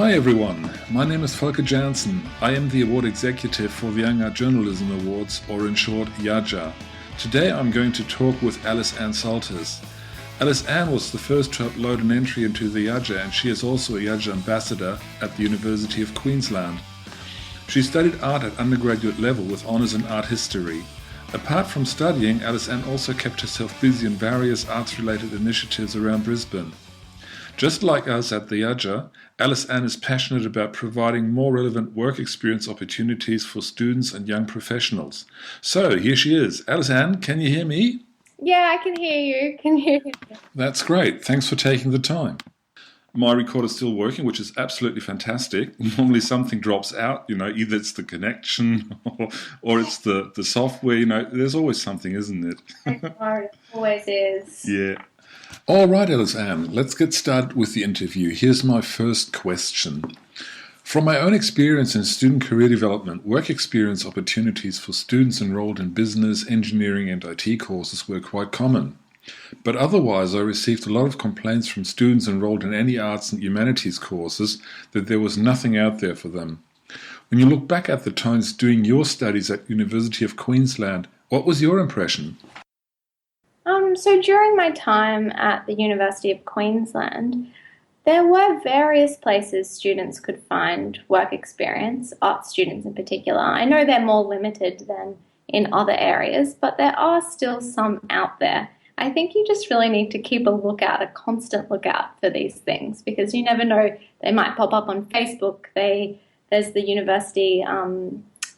Hi everyone, my name is Volker Jansen. I am the award executive for the Young Art Journalism Awards, or in short, YAJA. Today I'm going to talk with Alice Ann Psaltis. Alice Ann was the first to upload an entry into the YAJA, and she is also a YAJA ambassador at the University of Queensland. She studied art at undergraduate level with honours in art history. Apart from studying, Alice Ann also kept herself busy in various arts-related initiatives around Brisbane. Just like us at the YAJA, Alice Ann is passionate about providing more relevant work experience opportunities for students and young professionals. So here she is. Alice Ann, can you hear me? Yeah, I can hear you. Can hear you. That's great. Thanks for taking the time. My recorder's still working, which is absolutely fantastic. Normally something drops out, either it's the connection or it's the software, there's always something, isn't it? It always is. Yeah. All right, Alice Ann, let's get started with the interview. Here's my first question. From my own experience in student career development, work experience opportunities for students enrolled in business, engineering and IT courses were quite common. But otherwise, I received a lot of complaints from students enrolled in any arts and humanities courses that there was nothing out there for them. When you look back at the times doing your studies at University of Queensland, what was your impression? So during my time at the University of Queensland, there were various places students could find work experience, art students in particular. I know they're more limited than in other areas, but there are still some out there. I think you just really need to keep a constant lookout for these things, because you never know, they might pop up on Facebook. There's the University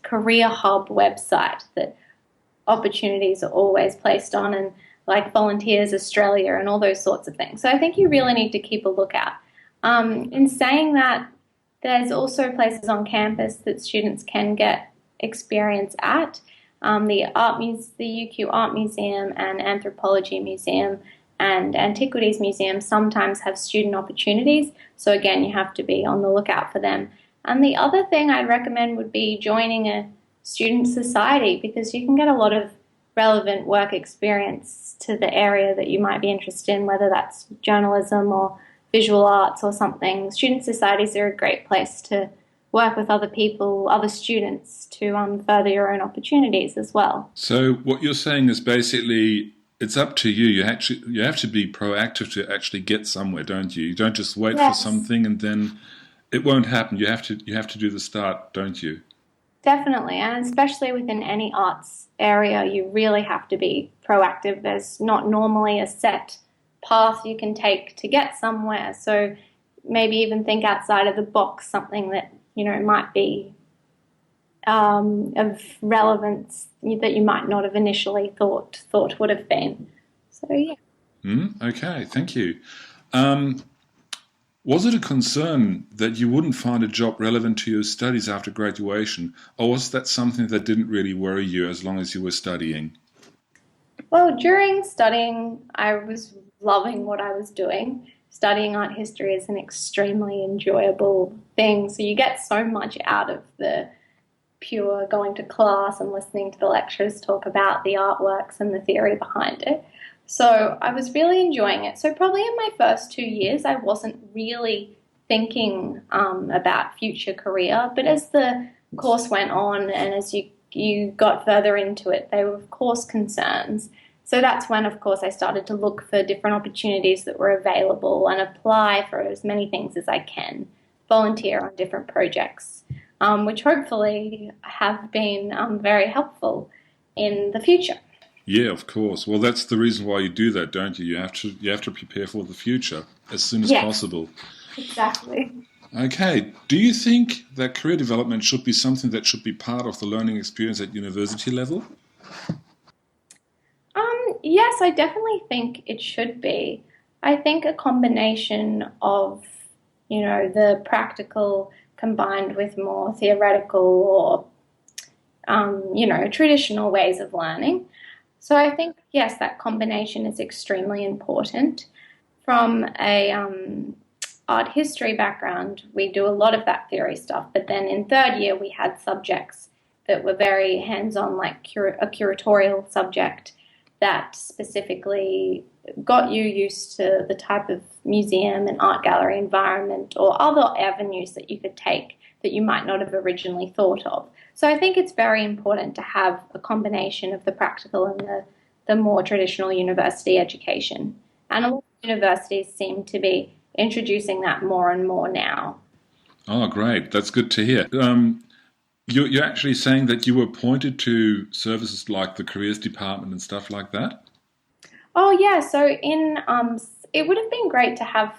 Career Hub website that opportunities are always placed on, and like Volunteers Australia and all those sorts of things. So I think you really need to keep a lookout. In saying that, there's also places on campus that students can get experience at. The UQ Art Museum and Anthropology Museum and Antiquities Museum sometimes have student opportunities. So again, you have to be on the lookout for them. And the other thing I'd recommend would be joining a student society, because you can get a lot of relevant work experience to the area that you might be interested in, whether that's journalism or visual arts or something. Student societies are a great place to work with other people, other students, to further your own opportunities as well. So what you're saying is basically it's up to you. You have to be proactive to actually get somewhere, don't you? You don't just wait for something and then it won't happen. You have to do the start, don't you? Definitely, and especially within any arts area, you really have to be proactive. There's not normally a set path you can take to get somewhere, so maybe even think outside of the box, something that might be of relevance that you might not have initially thought would have been. So yeah. Okay, thank you. Was it a concern that you wouldn't find a job relevant to your studies after graduation, or was that something that didn't really worry you as long as you were studying? Well, during studying, I was loving what I was doing. Studying art history is an extremely enjoyable thing, so you get so much out of the pure going to class and listening to the lecturers talk about the artworks and the theory behind it. So I was really enjoying it. So probably in my first 2 years, I wasn't really thinking about future career. But as the course went on and as you got further into it, they were, of course, concerns. So that's when, of course, I started to look for different opportunities that were available and apply for as many things as I can, volunteer on different projects, which hopefully have been very helpful in the future. Yeah, of course. Well, that's the reason why you do that, don't you? You have to prepare for the future as soon as possible. Exactly. Okay. Do you think that career development should be something that should be part of the learning experience at university level? Yes, I definitely think it should be. I think a combination of, the practical combined with more theoretical or, traditional ways of learning. So I think, yes, that combination is extremely important. From a art history background, we do a lot of that theory stuff, but then in third year we had subjects that were very hands-on, like a curatorial subject that specifically got you used to the type of museum and art gallery environment or other avenues that you could take that you might not have originally thought of. So I think it's very important to have a combination of the practical and the more traditional university education. And a lot of universities seem to be introducing that more and more now. Oh, great. That's good to hear. You're actually saying that you were pointed to services like the careers department and stuff like that? Oh, yeah. So it would have been great to have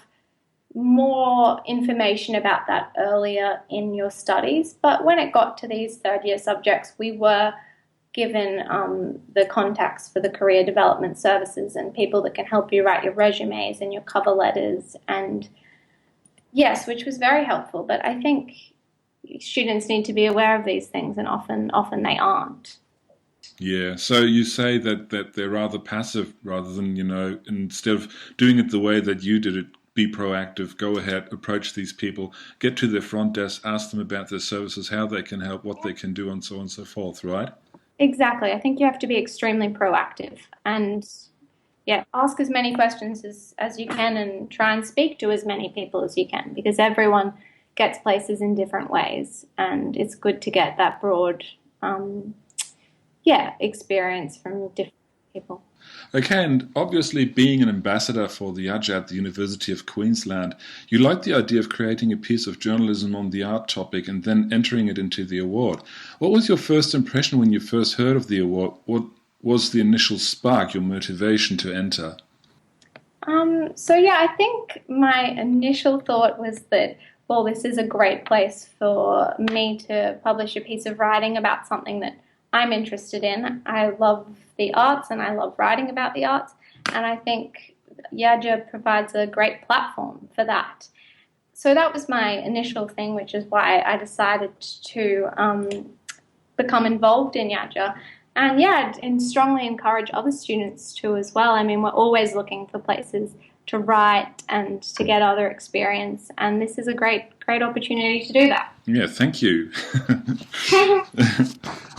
more information about that earlier in your studies. But when it got to these third-year subjects, we were given the contacts for the career development services and people that can help you write your resumes and your cover letters. And yes, which was very helpful. But I think students need to be aware of these things, and often they aren't. Yeah, so you say that they're rather passive rather than, instead of doing it the way that you did it, be proactive, go ahead, approach these people, get to their front desk, ask them about their services, how they can help, what they can do, and so on and so forth, right? Exactly. I think you have to be extremely proactive and, yeah, ask as many questions as you can and try and speak to as many people as you can, because everyone gets places in different ways, and it's good to get that broad experience from different people. Okay, and obviously being an ambassador for the YAJA at the University of Queensland, you like the idea of creating a piece of journalism on the art topic and then entering it into the award. What was your first impression when you first heard of the award? What was the initial spark, your motivation to enter? I think my initial thought was that, well, this is a great place for me to publish a piece of writing about something that I'm interested in. I love the arts and I love writing about the arts, and I think YAJA provides a great platform for that. So that was my initial thing, which is why I decided to become involved in YAJA. And strongly encourage other students to as well. I mean, we're always looking for places to write and to get other experience, and this is a great opportunity to do that. Yeah, thank you.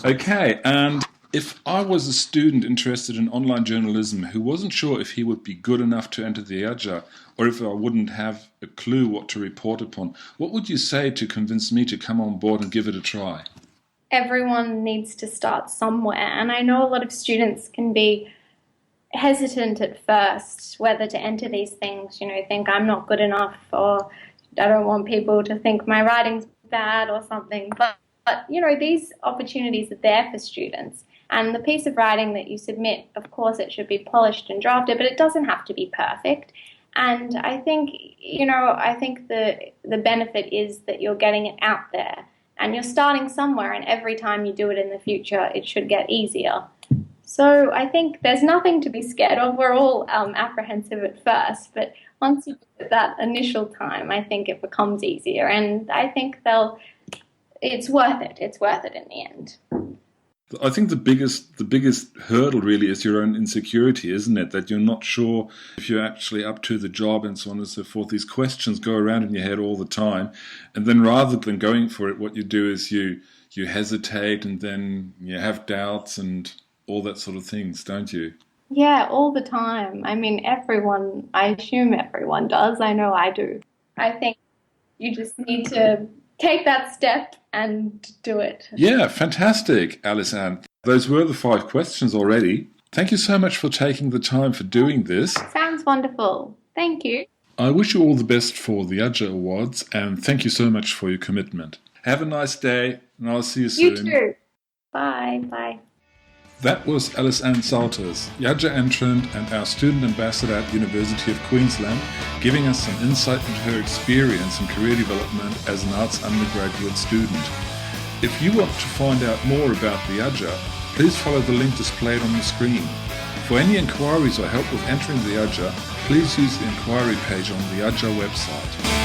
Okay, and if I was a student interested in online journalism who wasn't sure if he would be good enough to enter the YAJA, or if I wouldn't have a clue what to report upon, what would you say to convince me to come on board and give it a try? Everyone needs to start somewhere, and I know a lot of students can be hesitant at first whether to enter these things, think I'm not good enough, or I don't want people to think my writing's bad or something. But these opportunities are there for students. And the piece of writing that you submit, of course, it should be polished and drafted, but it doesn't have to be perfect. And I think, the benefit is that you're getting it out there and you're starting somewhere, and every time you do it in the future, it should get easier. So I think there's nothing to be scared of. We're all apprehensive at first, but once you get that initial time, I think it becomes easier, and I think it's worth it. It's worth it in the end. I think the biggest hurdle really is your own insecurity, isn't it? That you're not sure if you're actually up to the job and so on and so forth. These questions go around in your head all the time, and then rather than going for it, what you do is you hesitate, and then you have doubts and all that sort of things, don't you? Yeah, all the time. I mean, I assume everyone does. I know I do. I think you just need to take that step and do it. Yeah, fantastic, Alice-Anne. Those were the 5 questions already. Thank you so much for taking the time for doing this. Sounds wonderful. Thank you. I wish you all the best for the YAJA Awards, and thank you so much for your commitment. Have a nice day, and I'll see you soon. You too. Bye. Bye. That was Alice-Anne Psaltis, YAJA entrant and our student ambassador at the University of Queensland, giving us some insight into her experience in career development as an arts undergraduate student. If you want to find out more about the YAJA, please follow the link displayed on the screen. For any inquiries or help with entering the YAJA, please use the inquiry page on the YAJA website.